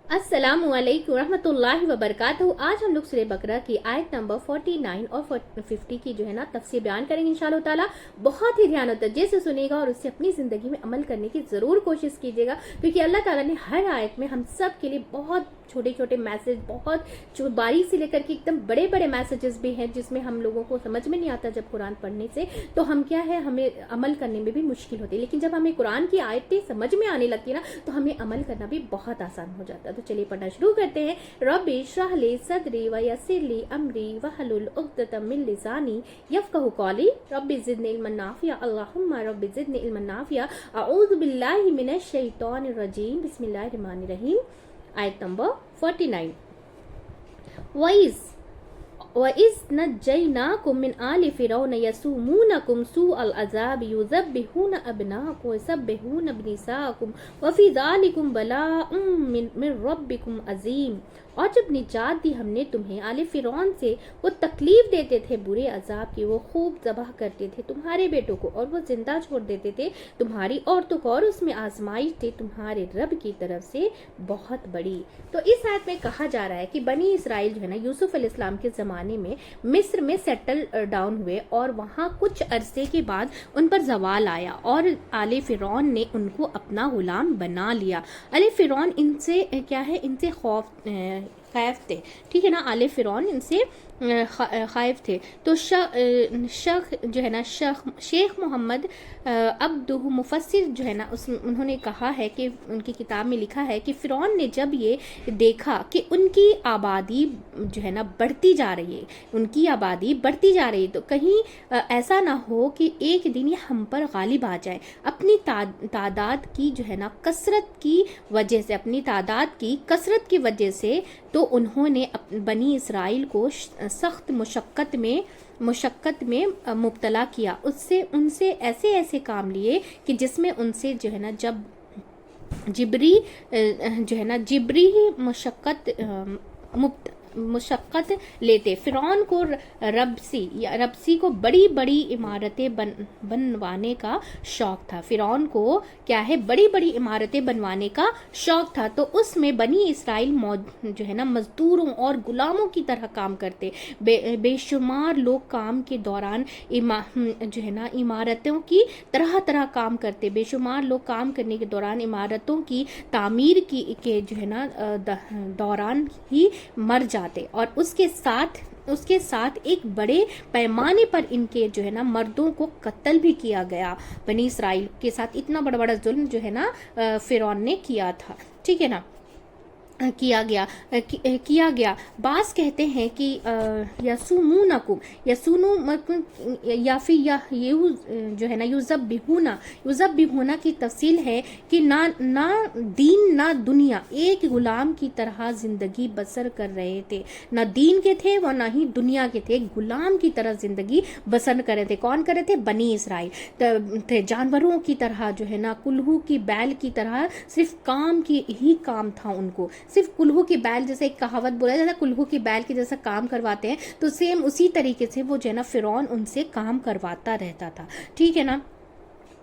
अस्सलाम वालेकुम रहमतुल्लाहि व बरकातहू। आज हम लोग सूरह बकरा की आयत नंबर 49 और 50 की जो है ना तफसीर बयान करेंगे इंशाअल्लाह ताला। बहुत ही ध्यान तवज्जो से सुनेगा और उससे अपनी ज़िंदगी में अमल करने की ज़रूर कोशिश कीजिएगा, क्योंकि अल्लाह ताला ने हर आयत में हम सब के लिए बहुत छोटे छोटे मैसेज, बहुत बारीक से लेकर के एकदम बड़े बड़े मैसेजेस भी हैं, जिसमें हम लोगों को समझ में नहीं आता जब कुरान पढ़ने से, तो हम क्या है, हमें अमल करने में भी मुश्किल होती है। लेकिन जब हमें कुरान की आयतें समझ में आने लगती है ना, तो हमें अमल करना भी बहुत आसान हो जाता है। तो चलिए पढ़ना शुरू करते हैं। रब्बी इश्रह ली सदरी व यस्सिर ली अमरी वहलुल उक़दतम मिन लिसानी यफ़क़हू क़ौली रब्बी ज़िदनी इल्मन नाफ़िया अल्लाहुम्मा रब्बी ज़िदनी इल्मन नाफ़िया अऊज़ु बिल्लाहि मिनश शैतानिर रजीम बिस्मिल्लाहिर रहमानिर रहीम। आयत नंबर 49। वइज़ नज्जयनाकुम मिन आलि फ़िरऔन यसुमूनकुम सूअल अज़ाब युज़ब्बिहून अब्नाअकुम व युज़ब्बिहून निसाअकुम व फ़ी ज़ालिकुम बलाउम मिन रब्बिकुम अज़ीम। और जब निजात दी हमने तुम्हें आले फ़िरौन से, वो तकलीफ देते थे बुरे अजाब की, वो खूब ज़बह करते थे तुम्हारे बेटों को और वो जिंदा छोड़ देते थे तुम्हारी औरतों को, और उसमें आजमाइश थी तुम्हारे रब की तरफ से बहुत बड़ी। तो इस आयत में कहा जा रहा है कि बनी इसराइल जो है ना, यूसुफ अलैहिस्सलाम के ज़माने में मिस्र में सेटल डाउन हुए, और वहाँ कुछ अरसे के बाद उन पर जवाल आया और आले फ़िरौन ने उनको अपना गुलाम बना लिया। आले फ़िरौन इनसे क्या है, इनसे खैफ थे, ठीक है ना। आले फ़िरौन इनसे खाइफ थे। तो शेख जो है ना, शेख मोहम्मद अब्दुह मुफस्सिर जो है ना, उन्होंने कहा है कि उनकी किताब में लिखा है कि फ़िरौन ने जब ये देखा कि उनकी आबादी जो है ना बढ़ती जा रही है, उनकी आबादी बढ़ती जा रही है, तो कहीं ऐसा ना हो कि एक दिन ये हम पर गालिब आ जाए। अपनी तादाद की जो है ना कसरत की वजह से, अपनी तादाद की कसरत की वजह से, तो उन्होंने बनी इसराइल को सख्त मुशक्क़त में मुब्तला किया। उनसे ऐसे ऐसे काम लिए कि जिसमें उनसे जो है ना जिब्री मुशक्क़त लेते। फ़िरौन को रबसी को बड़ी बड़ी इमारतें बनवाने का शौक़ था। फ़िरौन को क्या है, बड़ी बड़ी इमारतें बनवाने का शौक़ था। तो उसमें बनी इसराइल जो है ना मज़दूरों और गुलामों की तरह काम करते। बेशुमार लोग काम के दौरान जो है ना इमारतों की तरह तरह काम करते। बेशुमार लोग काम करने के दौरान इमारतों की तामीर के जो है ना दौरान ही मर जाते, और उसके साथ एक बड़े पैमाने पर इनके जो है ना मर्दों को कत्ल भी किया गया। बनी इसराइल के साथ इतना बड़ा जुल्म जो है ना फ़िरौन ने किया था, ठीक है ना, किया गया। बास कहते हैं कि यसुमूनकुम या फिर जो है ना युज़ब्बिहूना की तफसील है कि ना दीन ना दुनिया, एक गुलाम की तरह ज़िंदगी बसर कर रहे थे। ना दीन के थे वो ना ही दुनिया के थे, एक गुलाम की तरह ज़िंदगी बसर कर रहे थे। कौन कर रहे थे? बनी इसराइल थे। जानवरों की तरह जो है ना, कुल्हू की बैल की तरह सिर्फ काम की ही काम था उनको। सिर्फ कुल्हू की बैल, जैसे एक कहावत बोला जाता है, कुल्हू की बैल के जैसा काम करवाते हैं, तो सेम उसी तरीके से वो जो है ना फ़िरौन उनसे काम करवाता रहता था, ठीक है ना।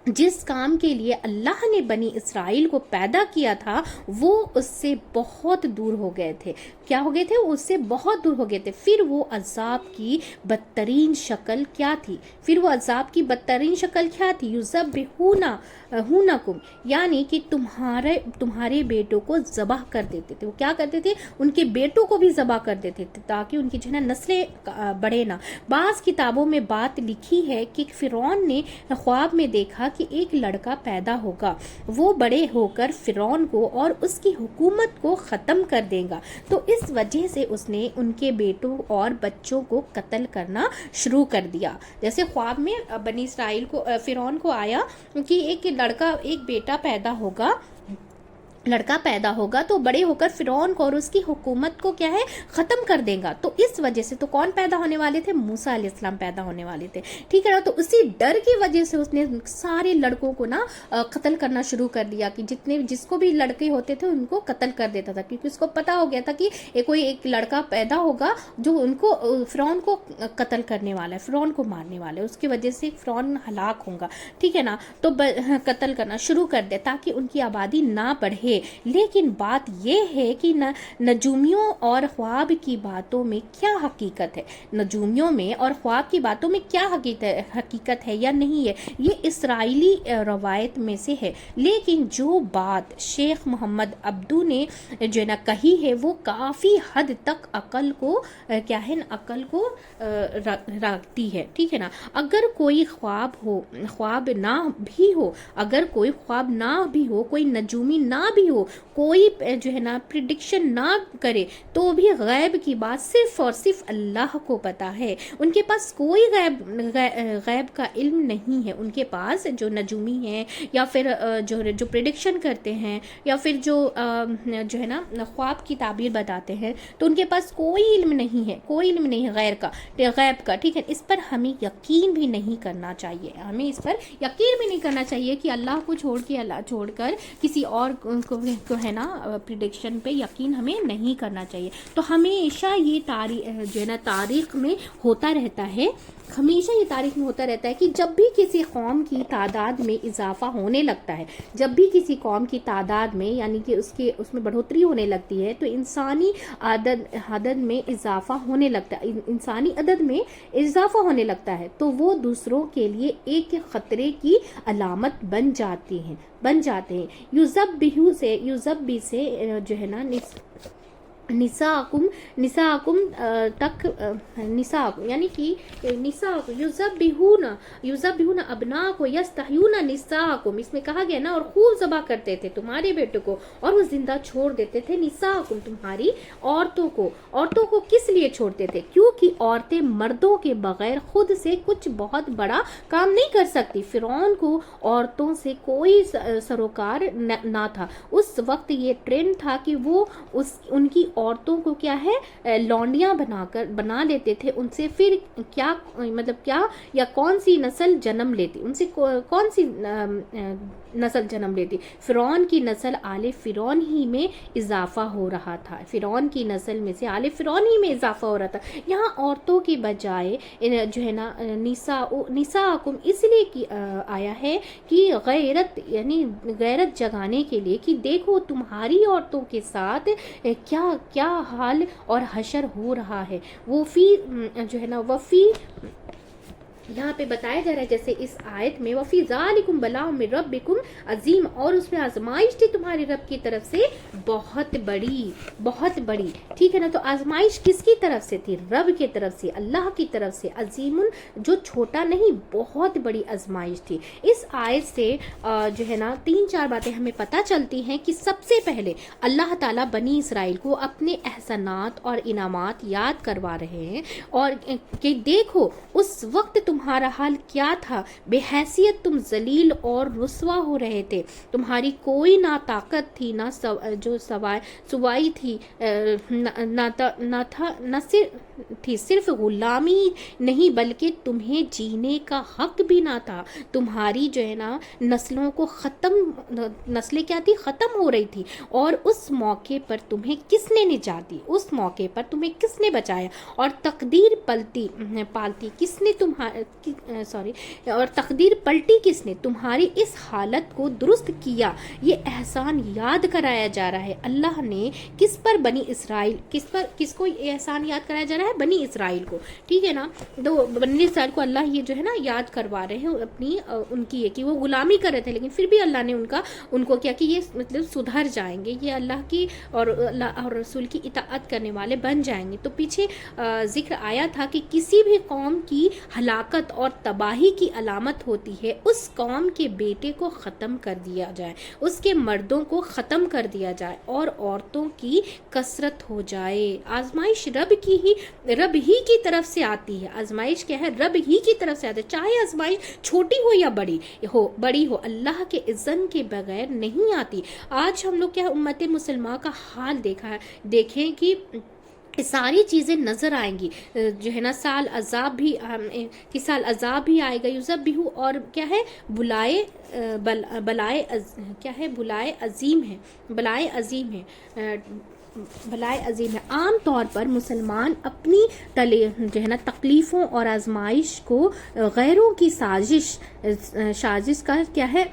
जिस काम के लिए अल्लाह ने बनी इसराइल को पैदा किया था, वो उससे बहुत दूर हो गए थे। क्या हो गए थे? उससे बहुत दूर हो गए थे। फिर वो अजाब की बदतरीन शक्ल क्या थी? युज़ब्बिहूनकुम, यानी कि तुम्हारे बेटों को ज़बह कर देते थे। वो क्या करते थे? उनके बेटों को भी ज़बह कर देते थे, ताकि उनकी जो है ना नस्लें बढ़े ना। बाज़ किताबों में बात लिखी है कि फ़िरौन ने ख्वाब में देखा कि एक लड़का पैदा होगा, वो बड़े होकर फ़िरौन को और उसकी हुकूमत को ख़त्म कर देगा। तो इस वजह से उसने उनके बेटों और बच्चों को कत्ल करना शुरू कर दिया। जैसे ख्वाब में बनी इसराइल को, फ़िरौन को आया कि एक बेटा लड़का पैदा होगा तो बड़े होकर फ़िरौन को और उसकी हुकूमत को क्या है, ख़त्म कर देगा। तो इस वजह से तो कौन पैदा होने वाले थे? मूसा अलैहिस्सलाम पैदा होने वाले थे, ठीक है ना। तो उसी डर की वजह से उसने सारे लड़कों को ना कत्ल करना शुरू कर दिया, कि जिसको भी लड़के होते थे उनको कत्ल कर देता था, क्योंकि उसको पता हो गया था कि कोई एक लड़का पैदा होगा जो उनको फ़िरौन को कत्ल करने वाला है, फ़िरौन को मारने वाला है, उसकी वजह से फ़िरौन हलाक होगा, ठीक है ना। तो कत्ल करना शुरू कर दे ताकि उनकी आबादी ना बढ़े। تھے، لیکن بات یہ ہے کہ نجومیوں اور خواب کی باتوں میں کیا حقیقت ہے، نجومیوں میں اور خواب کی باتوں میں کیا حقیقت ہے یا نہیں ہے، یہ اسرائیلی روایت میں سے ہے، لیکن جو بات شیخ محمد عبدو نے جو ہے نا کہی ہے وہ کافی حد تک عقل کو کیا ہے، عقل کو رکھتی ہے، ٹھیک ہے نا۔ اگر کوئی خواب نہ بھی ہو، اگر کوئی خواب نہ بھی ہو، کوئی نجومی نہ بھی ہو، کوئی جو ہے نا پریڈکشن نہ کرے، تو بھی غیب کی بات صرف اور صرف اللہ کو پتا ہے، ان کے پاس کوئی غیب کا علم نہیں ہے۔ ان کے پاس جو نجومی ہیں یا پھر جو پریڈکشن کرتے ہیں یا پھر جو ہے نا خواب کی تعبیر بتاتے ہیں، تو ان کے پاس کوئی علم نہیں ہے، کوئی علم نہیں ہے غیب کا، ٹھیک ہے۔ اس پر ہمیں یقین بھی نہیں کرنا چاہیے، ہمیں اس پر یقین بھی نہیں کرنا چاہیے کہ اللہ کو چھوڑ کر کسی اور کو ہے نا پریڈکشن پہ یقین ہمیں نہیں کرنا چاہیے۔ تو ہمیشہ یہ جو ہے نا تاریخ میں ہوتا رہتا ہے، ہمیشہ یہ تاریخ میں ہوتا رہتا ہے کہ جب بھی کسی قوم کی تعداد میں اضافہ ہونے لگتا ہے، جب بھی کسی قوم کی تعداد میں یعنی کہ اس میں بڑھوتری ہونے لگتی ہے، تو انسانی عدد میں اضافہ ہونے لگتا ہے تو وہ دوسروں کے لیے ایک خطرے کی علامت بن جاتے ہیں۔ یوزبیہ سے جو ہے نا نساءکم تک یعنی کہ یذبحون ابناءکم یستحیون نساءکم، اس میں کہا گیا نا اور خوب ذبح کرتے تھے تمہارے بیٹوں کو اور وہ زندہ چھوڑ دیتے تھے نساءکم تمہاری عورتوں کو کس لیے چھوڑتے تھے؟ کیونکہ عورتیں مردوں کے بغیر خود سے کچھ بہت بڑا کام نہیں کر سکتی۔ فرعون کو عورتوں سے کوئی سروکار نہ تھا، اس وقت یہ ٹرینڈ تھا کہ وہ ان کی عورتوں کو کیا ہے لونڈیاں بنا لیتے تھے، ان سے پھر کیا یا کون سی نسل جنم لیتی، ان سے کون سی نسل جنم لیتی؟ فرعون کی نسل آل فرعون ہی میں اضافہ ہو رہا تھا، فرعون کی نسل میں سے آل فرعون ہی میں اضافہ ہو رہا تھا۔ یہاں عورتوں کی بجائے جو ہے نا نساءکم اس لیے آیا ہے کہ غیرت جگانے کے لیے کہ دیکھو تمہاری عورتوں کے ساتھ کیا حال اور حشر ہو رہا ہے۔ وہ جو ہے نا وفی یہاں پہ بتایا جا رہا ہے جیسے اس آیت میں وفی ذالکم بلاء من ربکم عظیم، اور اس میں آزمائش تھی تمہاری رب کی طرف سے بہت بڑی، ٹھیک ہے نا۔ تو آزمائش کس کی طرف سے تھی؟ رب کی طرف سے، اللہ کی طرف سے، عظیم جو چھوٹا نہیں، بہت بڑی آزمائش تھی۔ اس آیت سے جو ہے نا 3-4 باتیں ہمیں پتہ چلتی ہیں کہ سب سے پہلے اللہ تعالیٰ بنی اسرائیل کو اپنے احسانات اور انعامات یاد کروا رہے ہیں، اور کہ دیکھو اس وقت تمہارا حال کیا تھا، بے حیثیت تم ذلیل اور رسوا ہو رہے تھے، تمہاری کوئی نہ طاقت تھی نہ جو سوائی تھی، نہ صرف غلامی نہیں بلکہ تمہیں جینے کا حق بھی نہ تھا، تمہاری جو ہے نا نسلیں کیا تھی، ختم ہو رہی تھی، اور اس موقع پر تمہیں کس نے نجات دی، اس موقع پر تمہیں کس نے بچایا، اور تقدیر پلٹی کس نے، تمہاری اس حالت کو درست کیا، یہ احسان یاد کرایا جا رہا ہے۔ اللہ نے کس پر کس کو احسان یاد کرایا جا رہا ہے؟ بنی اسرائیل کو، ٹھیک ہے نا۔ تو بنی اسرائیل کو اللہ یہ جو ہے نا یاد کروا رہے ہیں اپنی ان کی کہ وہ غلامی کر رہے تھے، لیکن پھر بھی اللہ نے ان کو کیا کہ یہ مطلب سدھر جائیں گے، یہ اللہ کی اور رسول کی اطاعت کرنے والے بن جائیں گے۔ تو پیچھے ذکر آیا تھا کہ کسی بھی قوم کی ہلاکت اور تباہی کی علامت ہوتی ہے اس قوم کے بیٹے کو ختم کر دیا جائے، اس کے مردوں کو ختم کر دیا جائے اور عورتوں کی کثرت ہو جائے۔ آزمائش رب ہی کی طرف سے آتی ہے، آزمائش کیا ہے؟ رب ہی کی طرف سے آتی ہے، چاہے آزمائش چھوٹی ہو یا بڑی ہو، اللہ کے اذن کے بغیر نہیں آتی۔ آج ہم لوگ کیا امت مسلمہ کا حال دیکھیں کہ ساری چیزیں نظر آئیں گی، جو ہے نا سال عذاب بھی آئے گا، یذبح، اور کیا ہے بلائے عظیم ہے۔ عام طور پر مسلمان اپنی جو ہے نا تکلیفوں اور آزمائش کو غیروں کی سازش کا کیا ہے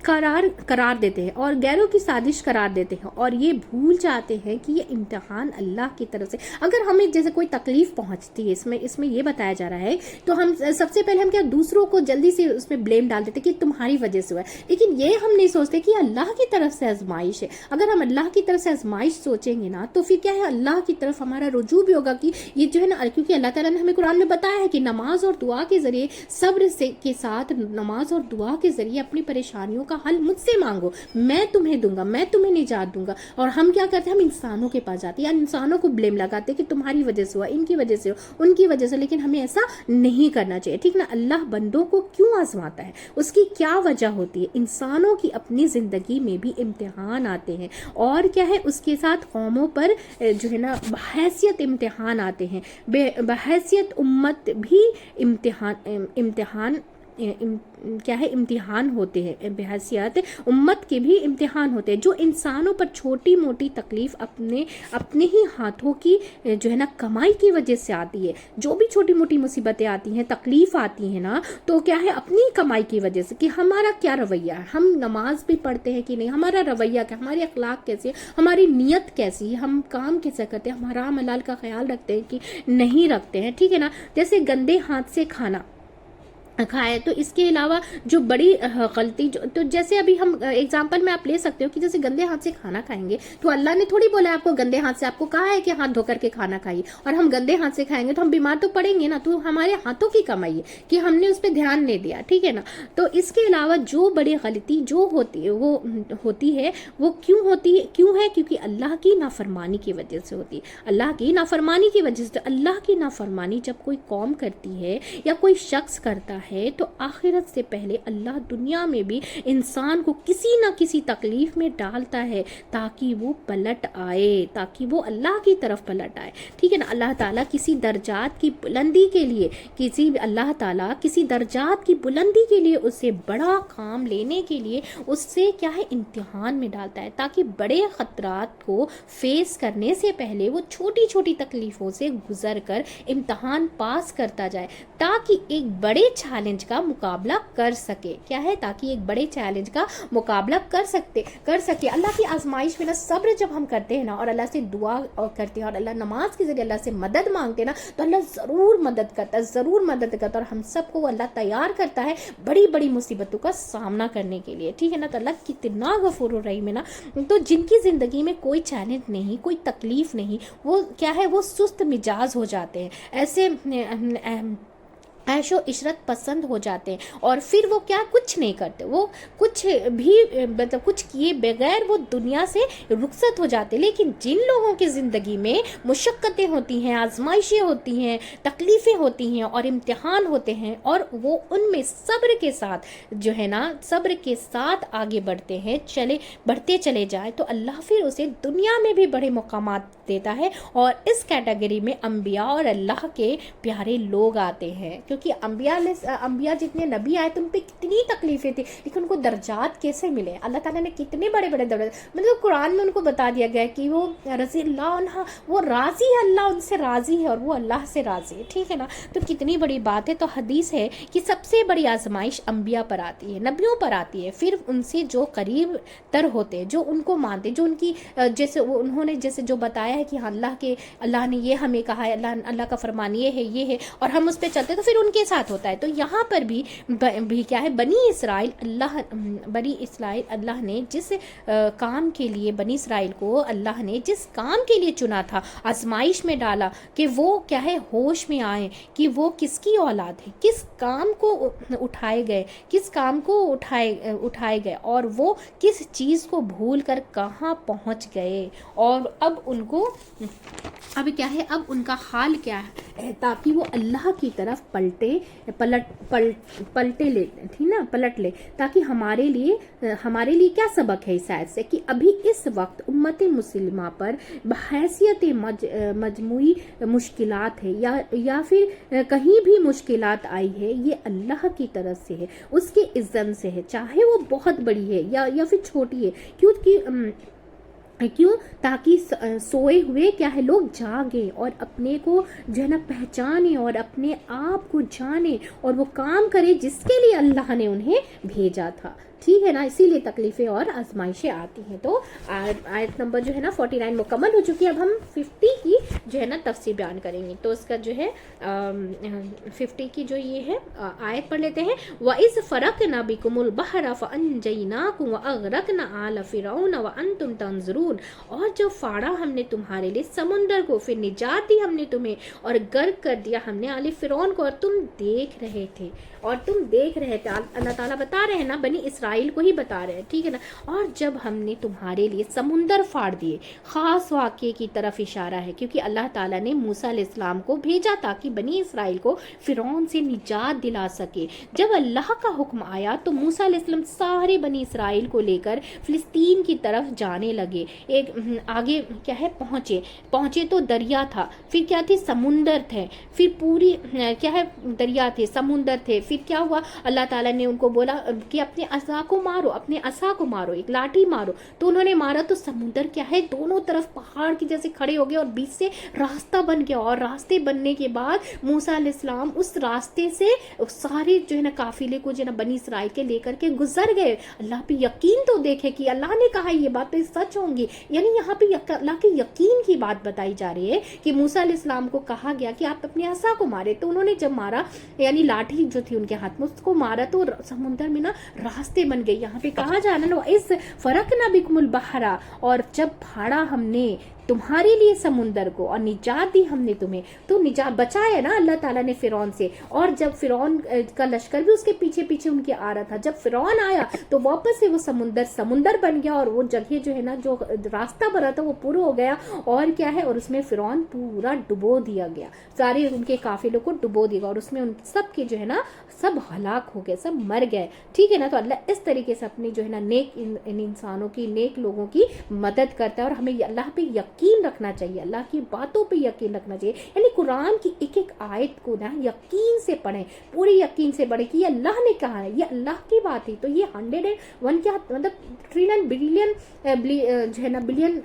करार देते हैं और गैरों की साजिश करार देते हैं, और ये भूल जाते हैं कि ये इम्तिहान अल्लाह की तरफ से। अगर हमें जैसे कोई तकलीफ पहुंचती है, इसमें ये बताया जा रहा है, तो हम सबसे पहले हम क्या दूसरों को जल्दी से उसमें ब्लेम डाल देते कि तुम्हारी वजह से हुआ है, लेकिन ये हम नहीं सोचते कि अल्लाह की तरफ से आजमाइश है। अगर हम अल्लाह की तरफ से आजमाइश सोचेंगे ना, तो फिर क्या है, अल्लाह की तरफ हमारा रुजू भी होगा कि ये जो है ना, क्योंकि अल्लाह ताला ने हमें कुरान में बताया है कि नमाज और दुआ के जरिए, सब्र से के साथ नमाज और दुआ के जरिए अपनी परेशानियों का हल मुझसे मांगो, मैं तुम्हें दूंगा, मैं तुम्हें निजात दूंगा। और हम क्या करते हैं, हम इंसानों के पास जाते हैं, इंसानों को ब्लेम लगाते हैं कि तुम्हारी वजह से हुआ, इनकी वजह से, उनकी वजह से, लेकिन हमें ऐसा नहीं करना चाहिए, ठीक ना। अल्लाह बंदों को क्यों आजमाता है, उसकी क्या वजह होती है। इंसानों की अपनी जिंदगी में भी इम्तिहान आते हैं, और क्या है, उसके साथ कौमों पर जो है ना बहैसियत इम्तिहान आते हैं, बहैसियत उम्मत भी इम्तिहान क्या है, इम्तिहान होते हैं, बहैसियत उम्मत के भी इम्तिहान होते हैं। जो इंसानों पर छोटी मोटी तकलीफ अपने ही हाथों की जो है ना कमाई की वजह से आती है, जो भी छोटी मोटी मुसीबतें आती हैं, तकलीफ आती है ना, तो क्या है, अपनी कमाई की वजह से, कि हमारा क्या रवैया है, हम नमाज भी पढ़ते हैं कि नहीं, हमारा रवैया क्या, हमारे अखलाक कैसे, हमारी नीयत कैसी है, हम काम कैसे करते हैं, हम हराम हलाल का ख्याल रखते हैं कि नहीं रखते हैं, ठीक है ना। जैसे गंदे हाथ से खाना खाए, तो इसके अलावा जो बड़ी गलती, तो जैसे अभी हम एग्जांपल में आप ले सकते हो कि जैसे गंदे हाथ से खाना खाएंगे, तो अल्लाह ने थोड़ी बोला आपको गंदे हाथ से, आपको कहा है कि हाथ धोकर के खाना खाइए, और हम गंदे हाथ से खाएंगे तो हम बीमार तो पड़ेंगे ना। तो हमारे हाथों की कमाई है कि हमने उस पर ध्यान नहीं दिया, ठीक है ना। तो इसके अलावा जो बड़ी गलती जो होती है वो क्यों होती है, क्योंकि अल्लाह की नाफरमानी की वजह से होती है, अल्लाह की नाफरमानी की वजह से। तो अल्लाह की नाफरमानी जब कोई कौम करती है या कोई शख्स करता है, तो आखिरत से पहले अल्लाह दुनिया में भी इंसान को किसी ना किसी तकलीफ में डालता है, ताकि वो पलट आए, ताकि वो अल्लाह की तरफ पलट आए, ठीक है ना। अल्लाह ताला किसी दर्जात की बुलंदी के लिए, अल्लाह ताला किसी दर्जात की बुलंदी के लिए, उससे बड़ा काम लेने के लिए उससे क्या है, इम्तिहान में डालता है, ताकि बड़े खतरात को फेस करने से पहले वो छोटी छोटी तकलीफों से गुजर कर इम्तिहान पास करता जाए, ताकि एक बड़े चैलेंज का मुकाबला कर सके। क्या है, ताकि एक बड़े चैलेंज का मुकाबला कर सके। अल्लाह की आजमाइश में ना सब्र जब हम करते हैं ना, और अल्लाह से दुआ करते हैं, और अल्लाह नमाज के जरिए अल्लाह से मदद मांगते हैं ना, तो अल्लाह ज़रूर मदद करता है, और हम सबको अल्लाह तैयार करता है बड़ी बड़ी मुसीबतों का सामना करने के लिए, ठीक है ना। तो अल्लाह कितना गफूर रहीम है ना। तो जिनकी ज़िंदगी में कोई चैलेंज नहीं, कोई तकलीफ नहीं, वो क्या है, वो सुस्त मिजाज हो जाते हैं, ऐसे ऐशो इशरत पसंद हो जाते हैं, और फिर वो क्या, कुछ नहीं करते, वो कुछ भी मतलब कुछ किए बगैर वो दुनिया से रुखसत हो जाते। लेकिन जिन लोगों की ज़िंदगी में मुशक्क़तें होती हैं, आजमाइशें होती हैं, तकलीफ़ें होती हैं और इम्तिहान होते हैं, और वो उनमें सब्र के साथ जो है ना, सब्र के साथ आगे बढ़ते चले जाए, तो अल्लाह फिर उसे दुनिया में भी बड़े मुकामात देता है। और इस कैटेगरी में अंबिया और अल्लाह के प्यारे लोग आते हैं, क्योंकि अंबिया जितने नबी आए तो उन पे कितनी तकलीफें थी, लेकिन उनको दर्जात कैसे मिले, अल्लाह ताला ने कितने बड़े बड़े दर्जात, मतलब कुरान में उनको बता दिया गया कि वो रज़ी अल्लाह अन्हा, वो राज़ी है, अल्लाह उनसे राज़ी है, और वो अल्लाह से राज़ी है, ठीक है ना। तो कितनी बड़ी बात है। तो हदीस है कि सबसे बड़ी आजमाइश अंबिया पर आती है, नबियों पर आती है, फिर उनसे जो करीब तर होते हैं, जो उनको मानते, जो उनकी जैसे उन्होंने जैसे जो बताया है कि हाँ अल्लाह ने ये हमें कहा है, अल्लाह का फरमान ये है, और हम उस पर चलते, तो फिर उनके साथ होता है। तो यहाँ पर भी क्या है, बनी इसराइल अल्लाह ने जिस काम के लिए, बनी इसराइल को अल्लाह ने जिस काम के लिए चुना था, आजमाइश में डाला कि वो क्या है, होश में आए कि वो किसकी औलाद है, किस काम को उठाए गए, और वो किस चीज़ को भूल कर कहाँ पहुँच गए, और अब क्या है, अब उनका हाल क्या है, ताकि वो अल्लाह की तरफ पलट ले, ताकि हमारे लिए क्या सबक है इस आयत से, कि अभी इस वक्त उम्मत मुस्लिमा पर बहैसियत मजमूई मुश्किलात है, या फिर कहीं भी मुश्किलात आई है, ये अल्लाह की तरफ से है, उसके इज़्ज़त से है, चाहे वो बहुत बड़ी है या फिर छोटी है, क्योंकि क्यों? ताकि सोए हुए क्या है लोग जागे और अपने को जो है ना पहचाने और अपने आप को जाने और वो काम करे जिसके लिए अल्लाह ने उन्हें भेजा था। ठीक है ना, इसीलिए तकलीफें और आजमाइशें आती हैं। तो आयत नंबर जो है ना 49 मुकम्मल हो चुकी है। अब हम 50 की जो है ना तफसीर बयान करेंगे। तो उसका जो है 50 की जो ये है आयत पढ़ लेते हैं। व इस फरक न बिकुमुल बहरा फअनजयनाकुम व अगरकना आल फिरौन व अंतुम तंजुरून। और जब फाड़ा हमने तुम्हारे लिए समुंदर को, फिर निजात दी हमने तुम्हें और गर्क कर दिया हमने आले फिरौन को, और तुम देख रहे थे। अल्लाह ताला बता रहे हैं ना, बनी इसराइल को ही बता रहे हैं, ठीक है ना। और जब हमने तुम्हारे लिए समुंदर फाड़ दिए, खास वाक़े की तरफ इशारा है, क्योंकि अल्लाह ताला ने मूसा अलैहिस्सलाम को भेजा ताकि बनी इसराइल को फिरौन से निजात दिला सके। जब अल्लाह का हुक्म आया तो मूसा अलैहिस्सलाम सारे बनी इसराइल को लेकर फिलिस्तीन की तरफ जाने लगे। एक आगे क्या है पहुंचे तो दरिया था, फिर क्या थी समुंदर थे, फिर पूरी क्या है दरिया थे, समुंदर थे। फिर क्या हुआ, अल्लाह ताला ने उनको बोला कि अपने असा को मारो, अपने असा को मारो, एक लाठी मारो। तो उन्होंने मारा तो समुंदर क्या है दोनों तरफ पहाड़ की जैसे खड़े हो गए और बीच से रास्ता बन गया। और रास्ते बनने के बाद मूसा अलैहिस्सलाम उस रास्ते से सारे जो है ना काफिले को जो है ना बनी इसराइल के लेकर के गुजर गए। अल्लाह पे यकीन तो देखे कि अल्लाह ने कहा ये बात तो सच होंगी, यानी यहाँ पे अल्लाह के यकीन की बात बताई जा रही है कि मूसा अलैहिस्सलाम को कहा गया कि आप अपने असा को मारे। तो उन्होंने जब मारा, यानी लाठी जो थी उनके हाथ में, उसको मारा तो समुद्र में ना रास्ते बन गए। यहाँ पे कहा जा रहा है इस फरक ना बिकुमुल बहरा, और जब फाड़ा हमने तुम्हारे लिए समुंदर को और निजात दी हमने तुम्हें, तो निजात बचाया ना अल्लाह ताला ने फिरौन से। और जब फिरौन का लश्कर भी उसके पीछे पीछे उनके आ रहा था, जब फिरौन आया तो वापस से वो समुंदर बन गया और वो जगह जो है ना जो रास्ता बना था वो पूरा हो गया। और क्या है, और उसमें फिरौन पूरा डुबो दिया गया, सारे उनके काफिलों को डुबो दिया और उसमें उन सब के जो है ना सब हलाक हो गए, सब मर गए। ठीक है ना। तो अल्लाह इस तरीके से अपनी जो है ना नेक इन इंसानों की, नेक लोगों की मदद करता है। और हमें अल्लाह पे यकीन रखना चाहिए, अल्लाह की बातों पे यकीन रखना चाहिए। यानी कुरान की एक एक आयत को ना यकीन से पढ़ें, पूरे यकीन से पढ़ें कि ये अल्लाह ने कहा है, ये अल्लाह की बात है। तो ये 101 क्या मतलब ट्रिलियन बिलियन जो है ना बिलियन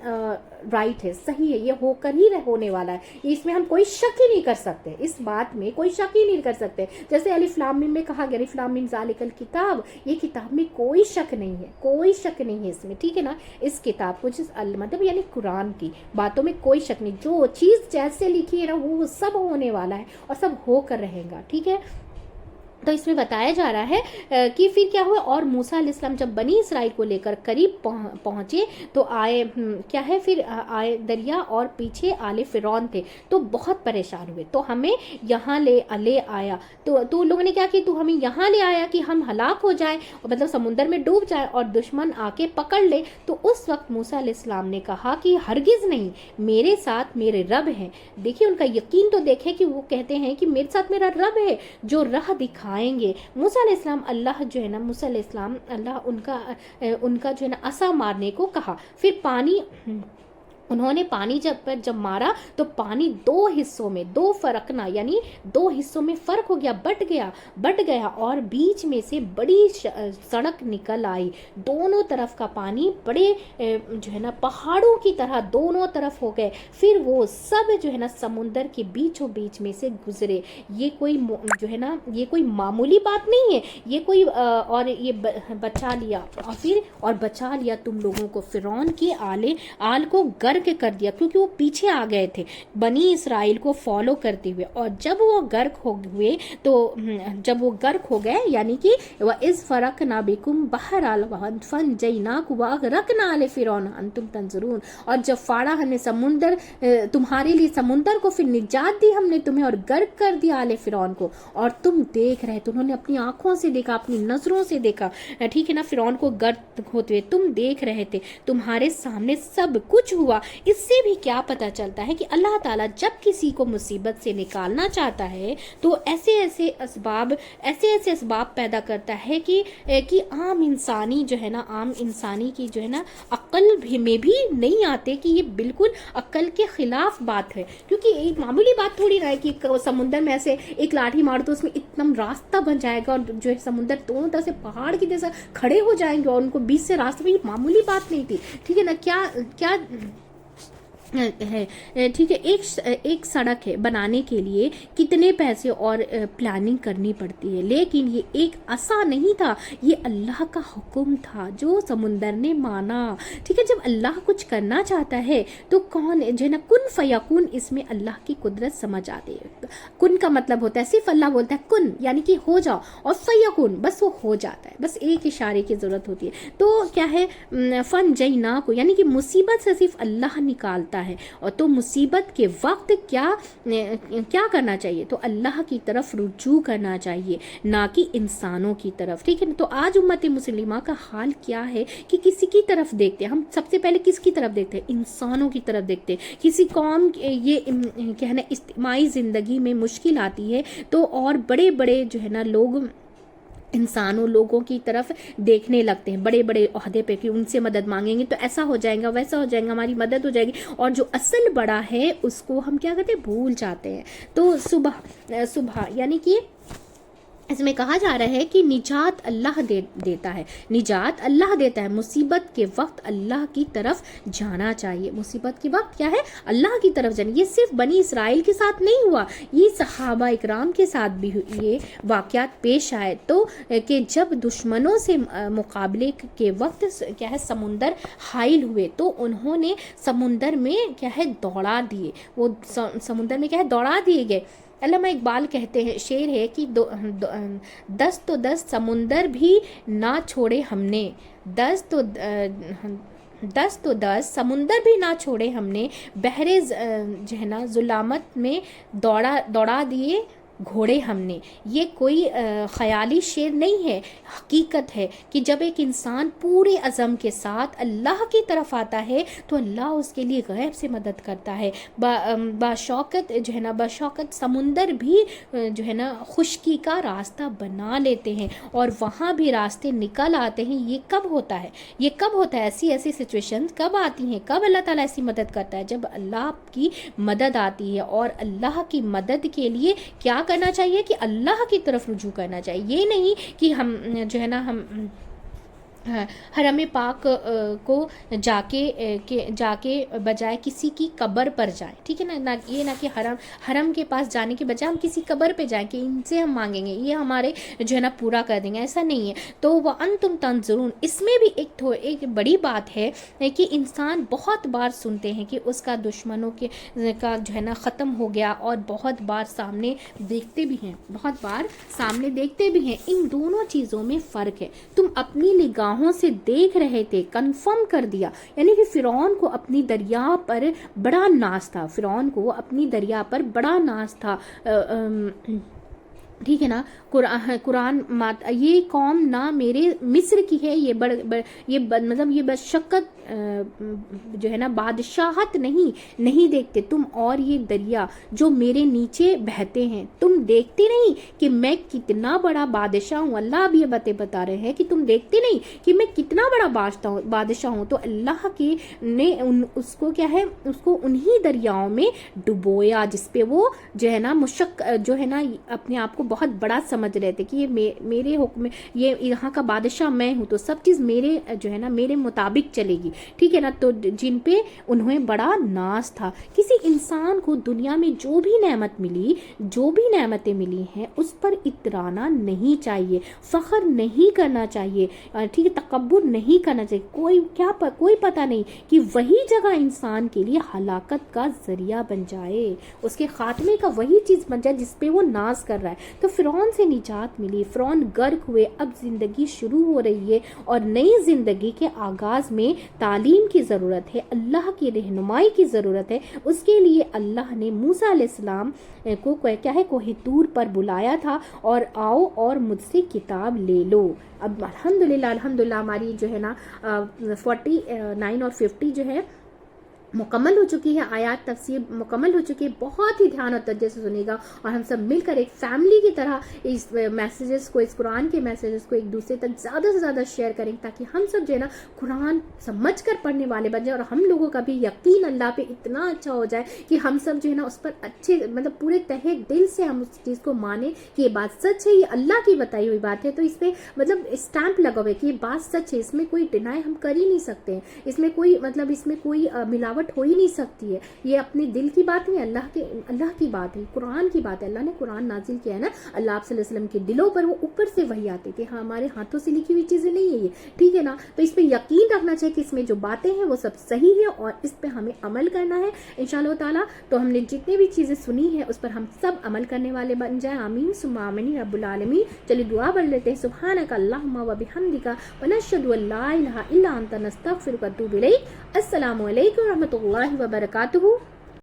राइट है, सही है, ये होकर ही होने वाला है। इसमें हम कोई शक ही नहीं कर सकते, इस बात में कोई शक ही नहीं कर सकते। जैसे अलिफ लाम मीम में कहा गया अलिफ लाम मीम ज़ालिकल किताब, ये किताब में कोई शक नहीं है, कोई शक नहीं है इसमें। ठीक है ना। इस किताब को जिस मतलब यानी कुरान की बातों में कोई शक नहीं, जो चीज़ जैसे लिखी है ना वो सब होने वाला है और सब होकर रहेगा। ठीक है। तो इसमें बताया जा रहा है कि फिर क्या हुआ, और मूसा अलैहिस्सलाम जब बनी इसराइल को लेकर करीब पहुंचे तो आए क्या है फिर आए दरिया और पीछे आले फिरौन थे तो बहुत परेशान हुए। तो हमें यहाँ ले आया, तो लोगों ने क्या किया, तू हमें यहाँ ले आया कि हम हलाक हो जाए, मतलब समुद्र में डूब जाए और दुश्मन आके पकड़ ले। तो उस वक्त मूसा अलैहिस्सलाम ने कहा कि हरगिज नहीं, मेरे साथ मेरे रब हैं। देखिए उनका यकीन तो देखे कि वो कहते हैं कि मेरे साथ मेरा रब है जो राह दिखाएंगे। मूसा अलैहिस्सलाम अल्लाह जो है ना मूसा अलैहिस्सलाम अल्लाह उनका जो है ना असा मारने को कहा। फिर पानी उन्होंने पानी जब मारा तो पानी दो हिस्सों में, दो फरकना यानी दो हिस्सों में फर्क हो गया, बट गया और बीच में से बड़ी सड़क निकल आई। दोनों तरफ का पानी बड़े जो है ना पहाड़ों की तरह दोनों तरफ हो गए। फिर वो सब जो है ना समुंदर के बीचों बीच में से गुजरे। ये कोई जो है ना ये कोई मामूली बात नहीं है, ये कोई और ये बचा लिया और बचा लिया तुम लोगों को फिरौन के आल को के कर दिया, क्योंकि वो पीछे आ गए थे बनी इसराइल को फॉलो करते हुए। और जब वो गर्क हो हुए तो जब वो गर्क हो गए यानी कि वह इस फरक ना बिकुम बहराल फन जैनाक वगरकना आले फिरौन अंतुम तंजुरून। और जब फाड़ा हमने समुंदर तुम्हारे लिए समुंदर को, फिर निजात दी हमने तुम्हें और गर्क कर दिया आले फिरौन को, और तुम देख रहे थे। उन्होंने अपनी आंखों से देखा, अपनी नजरों से देखा। ठीक है ना। फिरौन को गर्क होते हुए तुम देख रहे थे, तुम्हारे सामने सब कुछ हुआ। اس سے بھی کیا پتہ چلتا ہے کہ اللہ تعالیٰ جب کسی کو مصیبت سے نکالنا چاہتا ہے تو ایسے ایسے اسباب پیدا کرتا ہے کہ عام انسانی جو ہے نا، عام انسانی کی جو ہے نا عقل میں بھی نہیں آتے، کہ یہ بالکل عقل کے خلاف بات ہے، کیونکہ ایک معمولی بات تھوڑی نہ ہے کہ سمندر میں ایسے ایک لاٹھی مار تو اس میں اتنا راستہ بن جائے گا، اور جو ہے سمندر دونوں طرف سے پہاڑ کی جیسا کھڑے ہو جائیں گے اور ان کو بیچ سے راستے میں، یہ معمولی بات نہیں تھی، ٹھیک ہے نا. کیا ہے، ٹھیک ہے. ایک سڑک ہے بنانے کے لیے کتنے پیسے اور پلاننگ کرنی پڑتی ہے، لیکن یہ ایک عصا نہیں تھا، یہ اللہ کا حکم تھا جو سمندر نے مانا. ٹھیک ہے، جب اللہ کچھ کرنا چاہتا ہے تو کون جو ہے نا، کن فیکون، اس میں اللہ کی قدرت سمجھ آتی ہے. کن کا مطلب ہوتا ہے، صرف اللہ بولتا ہے کن یعنی کہ ہو جاؤ، اور فیکون بس وہ ہو جاتا ہے، بس ایک اشارے کی ضرورت ہوتی ہے. تو کیا ہے، فن جینا کو یعنی کہ مصیبت سے صرف اللہ نکالتا ہے. اور تو مصیبت کے وقت کیا کرنا چاہیے، تو اللہ کی طرف رجوع کرنا چاہیے، نہ کہ انسانوں کی طرف. ٹھیک ہے، تو آج امت مسلمہ کا حال کیا ہے کہ کسی کی طرف دیکھتے ہیں ہم، سب سے پہلے کس کی طرف دیکھتے ہیں، انسانوں کی طرف دیکھتے ہیں. کسی قوم یہ کہنا اجتماعی زندگی میں مشکل آتی ہے تو اور بڑے بڑے جو ہے نا لوگوں کی طرف دیکھنے لگتے ہیں، بڑے بڑے عہدے پہ، کہ ان سے مدد مانگیں گے تو ایسا ہو جائے گا، ویسا ہو جائے گا، ہماری مدد ہو جائے گی، اور جو اصل بڑا ہے اس کو ہم کیا کرتے ہیں، بھول جاتے ہیں. تو صبح یعنی کہ اس میں کہا جا رہا ہے کہ نجات اللہ دیتا ہے، نجات اللہ دیتا ہے. مصیبت کے وقت اللہ کی طرف جانا چاہیے، مصیبت کے وقت کیا ہے، اللہ کی طرف جانا. یہ صرف بنی اسرائیل کے ساتھ نہیں ہوا، یہ صحابہ اکرام کے ساتھ بھی یہ واقعات پیش آئے. تو کہ جب دشمنوں سے مقابلے کے وقت کیا ہے سمندر حائل ہوئے تو انہوں نے سمندر میں کیا ہے دوڑا دیے، وہ سمندر میں کیا ہے دوڑا دیے گئے. علامہ اقبال کہتے ہیں، شعر ہے کہ 10 تو 10 سمندر بھی نہ چھوڑے ہم نے، 10 تو 10 سمندر بھی نہ چھوڑے ہم نے، بحر جو ہے نا ظلامت میں دوڑا دیے گھوڑے ہم نے. یہ کوئی خیالی شعر نہیں ہے، حقیقت ہے کہ جب ایک انسان پورے عزم کے ساتھ اللہ کی طرف آتا ہے تو اللہ اس کے لیے غیب سے مدد کرتا ہے. باشوقت جو ہے نا، باشوقت سمندر بھی جو ہے نا خشکی کا راستہ بنا لیتے ہیں اور وہاں بھی راستے نکل آتے ہیں. یہ کب ہوتا ہے ایسی سچویشن کب آتی ہیں، کب اللہ تعالیٰ ایسی مدد کرتا ہے، جب اللہ کی مدد آتی ہے. اور اللہ کی مدد کے لیے کیا کرنا چاہیے کہ اللہ کی طرف رجوع کرنا چاہیے. یہ نہیں کہ ہم جو ہے نا ہم حرم پاک کو جا کے بجائے کسی کی قبر پر جائیں. ٹھیک ہے نا، یہ نہ کہ حرم کے پاس جانے کے بجائے ہم کسی قبر پہ جائیں کہ ان سے ہم مانگیں گے، یہ ہمارے جو ہے نا پورا کر دیں گے، ایسا نہیں ہے. تو وَأَنْتُمْ تَنْظُرُونَ، اس میں بھی ایک بڑی بات ہے کہ انسان بہت بار سنتے ہیں کہ اس کا دشمنوں کا جو ہے نا ختم ہو گیا، اور بہت بار سامنے دیکھتے بھی ہیں. ان دونوں چیزوں میں فرق ہے. تم اپنی نگاہوں سے دیکھ رہے تھے، کنفرم کر دیا، یعنی کہ فرعون کو اپنی دریا پر بڑا ناز تھا. ٹھیک ہے نا، قرآن یہ قوم نہ میرے مصر کی ہے، یہ بشقت جو ہے نا بادشاہت نہیں دیکھتے تم، اور یہ دریا جو میرے نیچے بہتے ہیں تم دیکھتے نہیں کہ میں کتنا بڑا بادشاہ ہوں. اللہ اب یہ بتا رہے ہیں کہ تم دیکھتے نہیں کہ میں کتنا بڑا بادشاہ ہوں. تو اللہ کے نے اس کو انہی دریاؤں میں ڈبویا جس پہ وہ جو ہے نا جو ہے نا اپنے آپ کو بہت بڑا سمجھ رہے تھے کہ یہ میرے حکم، یہ یہاں کا بادشاہ میں ہوں، تو سب چیز میرے جو ہے نا میرے مطابق چلے گی. ٹھیک ہے نا، تو جن پہ انہیں بڑا ناز تھا. کسی انسان کو دنیا میں جو بھی نعمتیں ملی ہیں اس پر اترانا نہیں چاہیے، فخر نہیں کرنا چاہیے. ٹھیک ہے، تکبر نہیں کرنا چاہیے. کوئی پتہ نہیں کہ وہی جگہ انسان کے لیے ہلاکت کا ذریعہ بن جائے، اس کے خاتمے کا وہی چیز بن جائے جس پہ وہ ناز کر رہا ہے. تو فرعون سے نجات ملی، فرعون غرق ہوئے، اب زندگی شروع ہو رہی ہے، اور نئی زندگی کے آغاز میں تعلیم کی ضرورت ہے، اللہ کی رہنمائی کی ضرورت ہے. اس کے لیے اللہ نے موسیٰ علیہ السلام کو کیا ہے کوہ طور پر بلایا تھا، اور آؤ اور مجھ سے کتاب لے لو. اب الحمدللہ ہماری جو ہے نا 49 اور 50 جو ہے मुकम्मल हो चुकी है, आयात तफसीर मुकम्मल हो चुकी है। बहुत ही ध्यान और तवज्जो से सुनिएगा और हम सब मिलकर एक फैमिली की तरह इस मैसेजेस को, इस कुरान के मैसेजेस को एक दूसरे तक ज़्यादा से ज़्यादा शेयर करें, ताकि हम सब जो है ना कुरान समझ कर पढ़ने वाले बन जाए और हम लोगों का भी यकीन अल्लाह पे इतना अच्छा हो जाए कि हम सब जो है ना उस पर अच्छे मतलब पूरे तहे दिल से हम उस चीज़ को माने कि ये बात सच है, ये अल्लाह की बताई हुई बात है। तो इस पर मतलब स्टैंप लगा हुआ है कि ये बात सच है, इसमें कोई डिनाई हम कर ही नहीं सकते, इसमें कोई मतलब इसमें कोई मिलावट हो ही नहीं सकती है। ये अपने दिल की बात है, अल्लाह की बात है, कुरान की बात है। अल्लाह ने कुरान नाजिल किया है ना, अल्लाह सल्लल्लाहु अलैहि वसल्लम के दिलों पर, वो ऊपर से वही आती थी, हाँ हमारे हाथों से लिखी हुई चीजें नहीं है ये, ठीक है ना। तो इस पे यकीन रखना चाहिए कि इसमें जो बातें हैं वो सब सही है और इस पे हमें अमल करना है इंशाअल्लाह ताला। तो हमने जितनी भी चीजें सुनी है उस पर हम सब अमल करने वाले बन जाए। आमीन सुम्मा आमीन रब्बुल आलमीन। चलिए दुआ पढ़ लेते हैं। सुब्हानका अल्लाहुम्मा व बिहम्दिका व नशहदु अल्ला इलाहा इल्ला अंता नस्तगफिरुका व नतूबु इलैक। अस्सलामु अलैकुम व रहमतुल्लाहि व बरकातुहू।